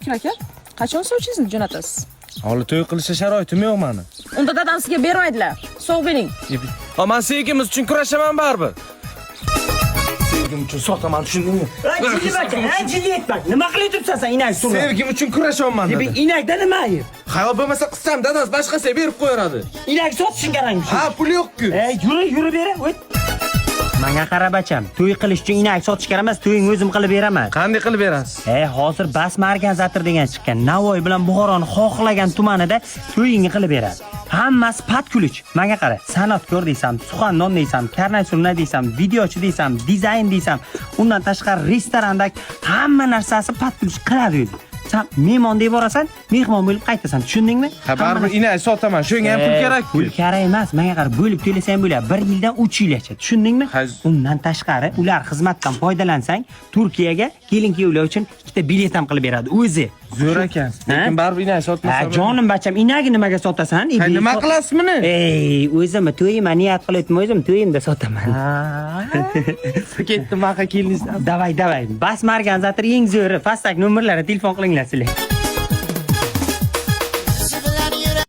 Akil aka, qachon sovchingizni jo'natasiz? Hali to'y qilishga sharoitim yo'q meni. Unda dadam sizga bermaydilar. Sog' bering. Men sevgimiz uchun kurashaman baribir. Sevgim uchun sotaman, tushundingmi? Jiddiy aytma. Nima qilib turibsan sen inak suvni? Sevgim uchun kurashaman dedim. Inakda nima ayib? Hayol bo'lmasa qissam dadasi boshqasiga berib qo'yaradi. Inak sotishing kerakmi? Ha, pul yo'q-ku. Yuri bera, o't. Menga qara bacham, to'y qilish uchun inak sotish kerak emas, to'yingni o'zim qilib beraman. Qanday qilib berasiz? Hozir Basma organizator degan chiqqan. Navoiy bilan Buxoroni xohlagan tumanida to'yingni qilib beradi. Hammasi pat kulich. Menga qara, san'atkor deysam, suxandon deysam, karnay surna deysam, videochi deysam, dizayn deysam, undan tashqari restorandagi hamma narsasi pat kulich qiladi. Sen mehmon deb borasan, mehmon bo'lib qaytasan, tushundingmi? Ha, baribir inak sotaman, shunga ham pul kerak-ku. Pul kerak emas, menga qara, bo'lib to'lasang bo'ladi. 1 yildan 3 yilgacha, tushundingmi? Undan tashqari ular xizmatdan foydalansang, Turkiyaga kelin-kuyovlar uchun ikkita bilet ham qilib beradi o'zi. Zo'r ekan. Lekin baribir inak sotmasa. Jonim bacham, inakni nimaga sotasan? Nima qilasiz buni? O'zim to'yimga niyat qilib o'zim to'yimda sotaman. Ketdim, maqa keldingizdan. Davay. Bas organizator eng zo'ri. Pastdagi nomerlarga telefon qilinglar sizlar.